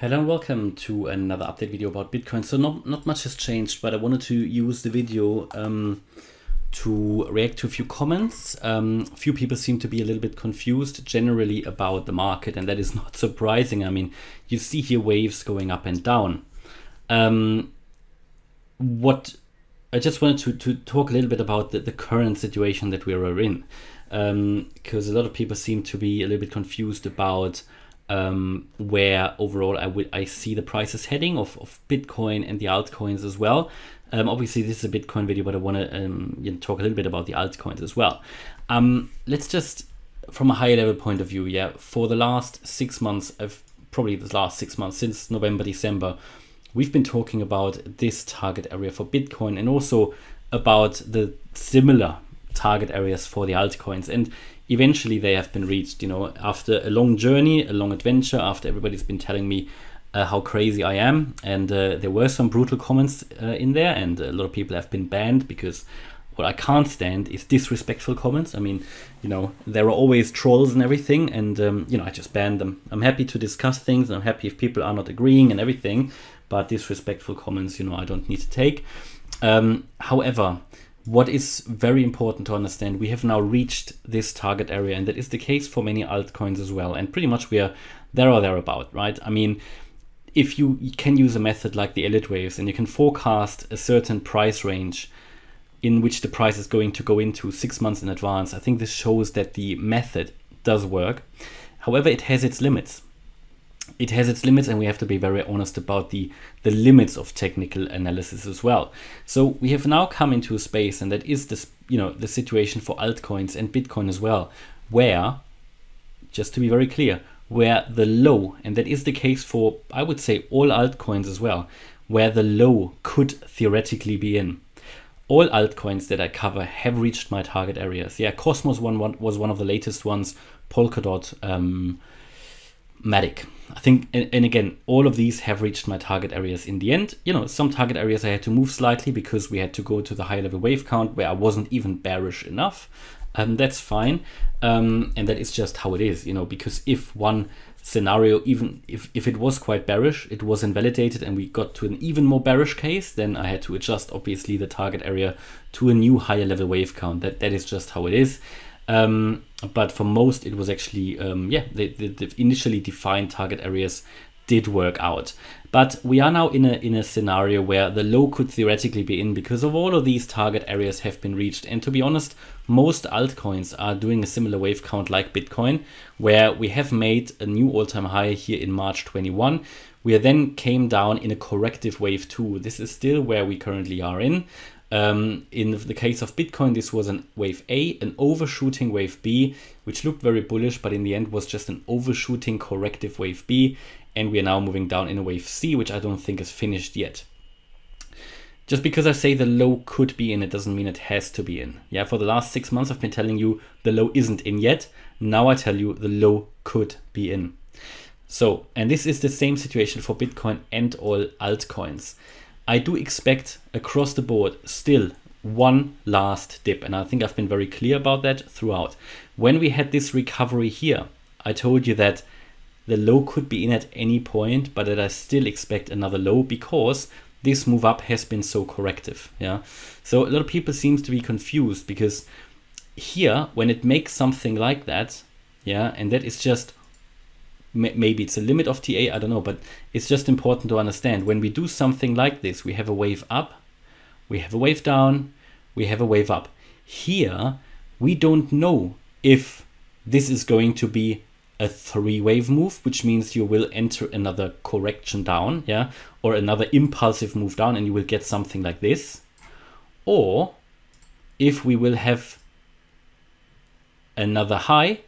Hello and welcome to another update video about Bitcoin. So not much has changed, but I wanted to use the video to react to a few comments. A few people seem to be a little bit confused generally about the market, and that is not surprising. I mean, you see here waves going up and down. What I just wanted to talk a little bit about the current situation that we are in, because a lot of people seem to be a little bit confused about where overall I see the prices heading of Bitcoin and the altcoins as well. Obviously this is a Bitcoin video, but I want to talk a little bit about the altcoins as well. Let's just, from a higher level point of view, for the last 6 months, probably the last 6 months, since November, December, we've been talking about this target area for Bitcoin and also about the similar target areas for the altcoins, and eventually they have been reached, after a long journey, a long adventure, after everybody's been telling me how crazy I am. And there were some brutal comments in there, and a lot of people have been banned because what I can't stand is disrespectful comments. I mean, there are always trolls and everything, and I just ban them. I'm happy to discuss things, and I'm happy if people are not agreeing and everything, but disrespectful comments, I don't need to take. However, what is very important to understand, we have now reached this target area, and that is the case for many altcoins as well. And pretty much we are there or thereabout, right? I mean, if you can use a method like the Elliott Waves, and you can forecast a certain price range in which the price is going to go into 6 months in advance, I think this shows that the method does work. However, it has its limits. It has its limits, and we have to be very honest about the limits of technical analysis as well. So we have now come into a space, and that is this, the situation for altcoins and Bitcoin as well, where, just to be very clear, where the low, and that is the case for, I would say, all altcoins as well, where the low could theoretically be in. All altcoins that I cover have reached my target areas. Yeah, Cosmos was one of the latest ones, Polkadot, Matic. I think, and again, all of these have reached my target areas in the end. Some target areas I had to move slightly because we had to go to the high level wave count where I wasn't even bearish enough. That's fine. And that is just how it is, because if one scenario, even if it was quite bearish, it was invalidated and we got to an even more bearish case, then I had to adjust, obviously, the target area to a new higher level wave count. That is just how it is. But for most, it was actually, the initially defined target areas did work out. But we are now in a scenario where the low could theoretically be in because of all of these target areas have been reached. And to be honest, most altcoins are doing a similar wave count like Bitcoin, where we have made a new all-time high here in March 21. We then came down in a corrective wave 2. This is still where we currently are in. In the case of Bitcoin, this was an wave A, an overshooting wave B, which looked very bullish, but in the end was just an overshooting corrective wave B. And we are now moving down in a wave C, which I don't think is finished yet. Just because I say the low could be in, it doesn't mean it has to be in. Yeah, for the last 6 months, I've been telling you the low isn't in yet. Now I tell you the low could be in. So, and this is the same situation for Bitcoin and all altcoins. I do expect across the board still one last dip, and I think I've been very clear about that throughout. When we had this recovery here, I told you that the low could be in at any point, but that I still expect another low because this move up has been so corrective. Yeah, so a lot of people seems to be confused because here, when it makes something like that, yeah, and that is just, maybe it's a limit of TA, I don't know, but it's just important to understand when we do something like this, we have a wave up, we have a wave down, we have a wave up. Here, we don't know if this is going to be a 3-wave move, which means you will enter another correction down, yeah, or another impulsive move down, and you will get something like this, or if we will have another high,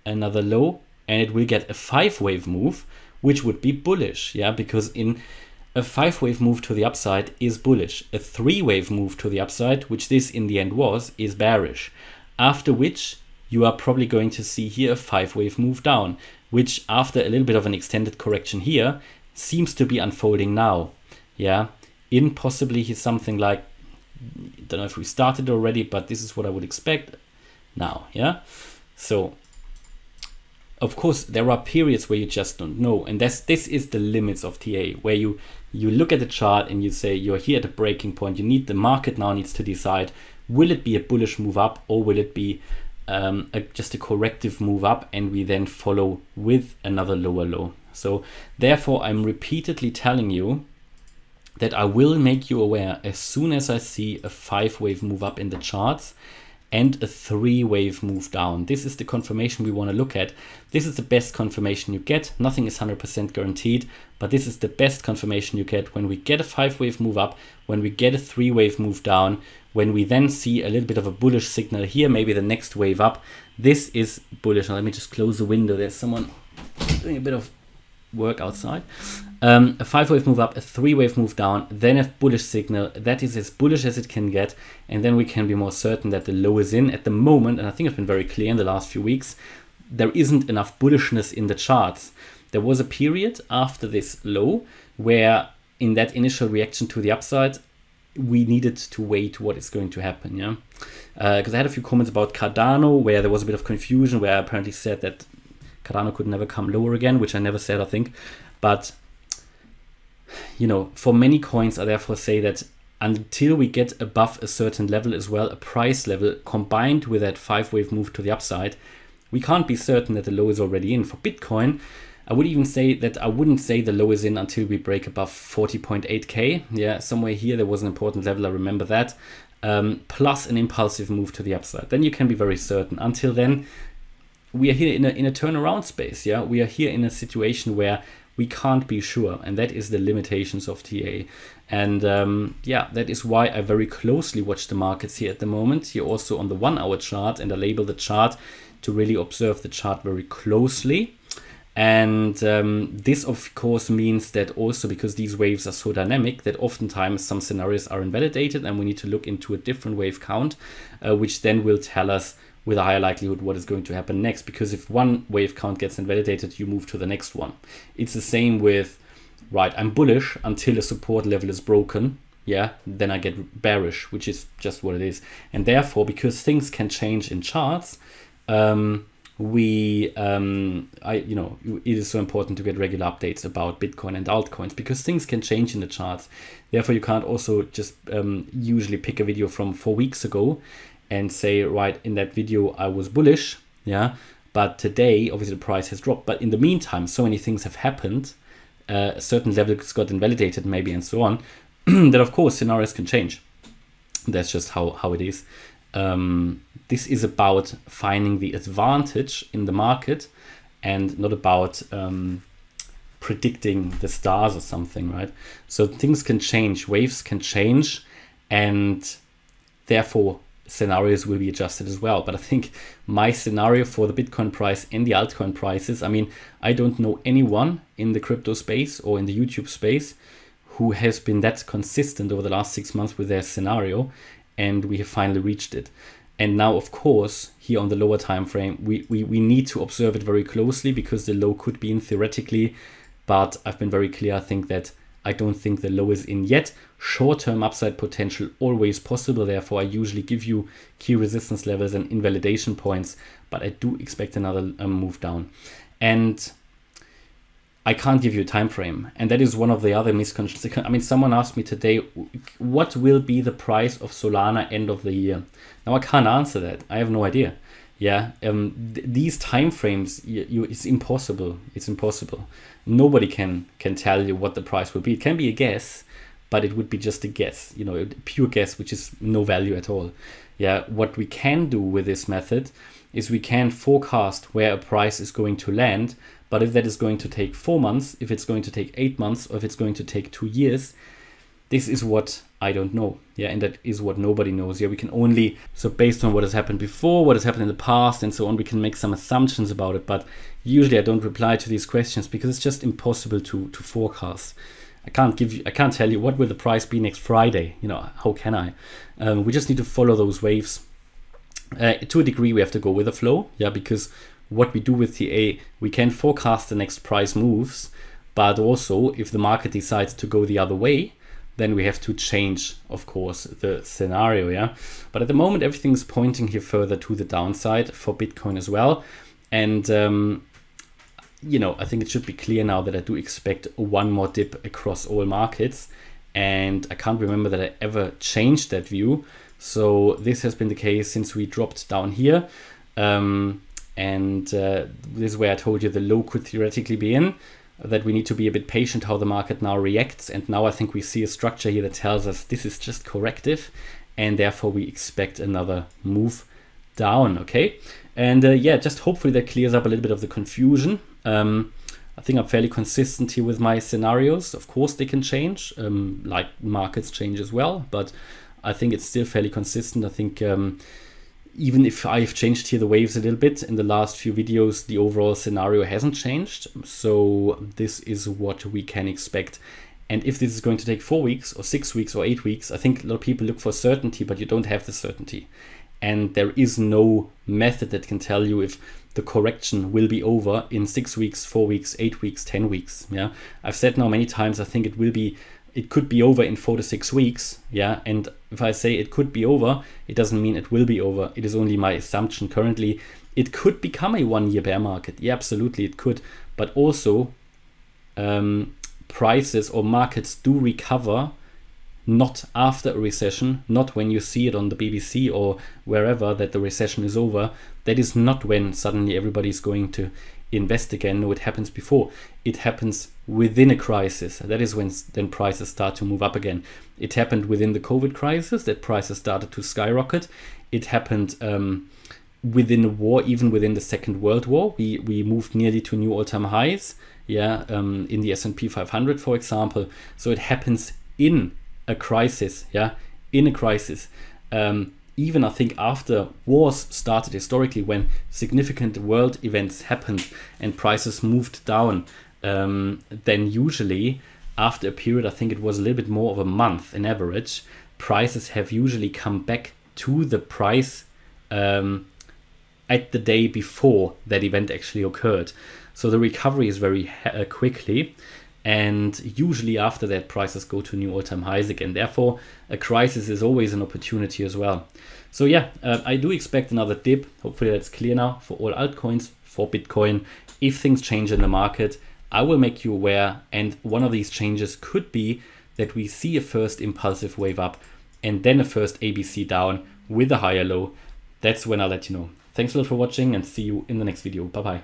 another low, and it will get a 5-wave move, which would be bullish, yeah, because in a 5-wave move to the upside is bullish. A 3-wave move to the upside, which this in the end was, is bearish. After which you are probably going to see here a 5-wave move down, which after a little bit of an extended correction here seems to be unfolding now, yeah, in possibly something like, I don't know if we started already, but this is what I would expect now, yeah. So of course, there are periods where you just don't know. And this is the limits of TA, where you look at the chart and you say you're here at a breaking point. The market now needs to decide, will it be a bullish move up, or will it be just a corrective move up, and we then follow with another lower low. So therefore, I'm repeatedly telling you that I will make you aware as soon as I see a 5-wave move up in the charts and a 3-wave move down. This is the confirmation we want to look at. This is the best confirmation you get. Nothing is 100% guaranteed, but this is the best confirmation you get when we get a 5-wave move up, when we get a 3-wave move down, when we then see a little bit of a bullish signal here, maybe the next wave up. This is bullish. Now let me just close the window. There's someone doing a bit of work outside. A 5-wave move up, a 3-wave move down, then a bullish signal. That is as bullish as it can get, and then we can be more certain that the low is in. At the moment, and I think I've been very clear in the last few weeks, there isn't enough bullishness in the charts. There was a period after this low where in that initial reaction to the upside, we needed to wait what is going to happen, yeah? Because I had a few comments about Cardano where there was a bit of confusion, where I apparently said that Cardano could never come lower again, which I never said, I think. But, you know, for many coins, I therefore say that until we get above a certain level as well, a price level combined with that 5-wave move to the upside, we can't be certain that the low is already in. For Bitcoin, I would even say that I wouldn't say the low is in until we break above 40.8K. Yeah, somewhere here there was an important level, I remember that. Plus an impulsive move to the upside. Then you can be very certain. Until then, we are here in a turnaround space. Yeah, we are here in a situation where we can't be sure, and that is the limitations of TA. And yeah, that is why I very closely watch the markets here at the moment. Here also on the 1-hour chart, and I label the chart to really observe the chart very closely. And this of course means that also, because these waves are so dynamic, that oftentimes some scenarios are invalidated and we need to look into a different wave count, which then will tell us with a higher likelihood what is going to happen next. Because if one wave count gets invalidated, you move to the next one. It's the same with, right, I'm bullish until a support level is broken. Yeah, then I get bearish, which is just what it is. And therefore, because things can change in charts, it is so important to get regular updates about Bitcoin and altcoins, because things can change in the charts. Therefore, you can't also just usually pick a video from 4 weeks ago and say, right, in that video I was bullish, yeah, but today obviously the price has dropped. But in the meantime, so many things have happened, certain levels got invalidated maybe, and so on, that of course scenarios can change. That's just how it is. This is about finding the advantage in the market and not about predicting the stars or something, right? So things can change, waves can change, and therefore scenarios will be adjusted as well. But I think my scenario for the Bitcoin price and the altcoin prices, I mean, I don't know anyone in the crypto space or in the YouTube space who has been that consistent over the last 6 months with their scenario, and we have finally reached it. And now, of course, here on the lower time frame, we need to observe it very closely, because the low could be in theoretically, but I've been very clear. I think that I don't think the low is in yet. Short-term upside potential always possible. Therefore, I usually give you key resistance levels and invalidation points, but I do expect another move down. And I can't give you a time frame, and that is one of the other misconceptions. I mean, someone asked me today, what will be the price of Solana end of the year? Now, I can't answer that. I have no idea. Yeah, these time frames, it's impossible. It's impossible. Nobody can tell you what the price will be. It can be a guess, but it would be just a guess, you know, a pure guess, which is no value at all. Yeah, what we can do with this method is we can forecast where a price is going to land. But if that is going to take 4 months, if it's going to take 8 months, or if it's going to take 2 years, this is what I don't know. Yeah, and that is what nobody knows. Yeah, we can only, so based on what has happened before, what has happened in the past, and so on, we can make some assumptions about it. But usually I don't reply to these questions because it's just impossible to forecast. I can't tell you what will the price be next Friday. You know, how can I? We just need to follow those waves. To a degree, we have to go with the flow. Yeah, because what we do with TA, we can forecast the next price moves, but also if the market decides to go the other way, then we have to change, of course, the scenario. Yeah, but at the moment, everything's pointing here further to the downside for Bitcoin as well. And you know, I think it should be clear now that I do expect one more dip across all markets, and I can't remember that I ever changed that view. So this has been the case since we dropped down here. This is where I told you the low could theoretically be in, that we need to be a bit patient how the market now reacts. And now I think we see a structure here that tells us this is just corrective, and therefore we expect another move down. Okay. And yeah, just hopefully that clears up a little bit of the confusion. I think I'm fairly consistent here with my scenarios. Of course they can change, like markets change as well, but I think it's still fairly consistent. I think even if I've changed here the waves a little bit in the last few videos, the overall scenario hasn't changed. So this is what we can expect. And if this is going to take 4 weeks or 6 weeks or 8 weeks, I think a lot of people look for certainty, but you don't have the certainty. And there is no method that can tell you if the correction will be over in 6 weeks, 4 weeks, 8 weeks, 10 weeks. Yeah, I've said now many times, I think it could be over in 4 to 6 weeks. Yeah, and if I say it could be over, it doesn't mean it will be over. It is only my assumption currently. It could become a 1-year bear market. Yeah, absolutely it could. But also prices or markets do recover not after a recession, not when you see it on the BBC or wherever that the recession is over. That is not when suddenly everybody's going to invest again. No, it happens before. It happens within a crisis. That is when then prices start to move up again. It happened within the COVID crisis that prices started to skyrocket. It happened within a war, even within the Second World War. We moved nearly to new all-time highs. Yeah, in the S&P 500, for example. So it happens in a crisis, yeah, in a crisis. Even I think after wars started historically, when significant world events happened and prices moved down, then usually after a period, I think it was a little bit more of a month in average, prices have usually come back to the price at the day before that event actually occurred. So the recovery is very quickly. And usually after that, prices go to new all-time highs again. Therefore, a crisis is always an opportunity as well. So yeah, I do expect another dip. Hopefully that's clear now for all altcoins, for Bitcoin. If things change in the market, I will make you aware. And one of these changes could be that we see a first impulsive wave up and then a first ABC down with a higher low. That's when I'll let you know. Thanks a lot for watching and see you in the next video. Bye-bye.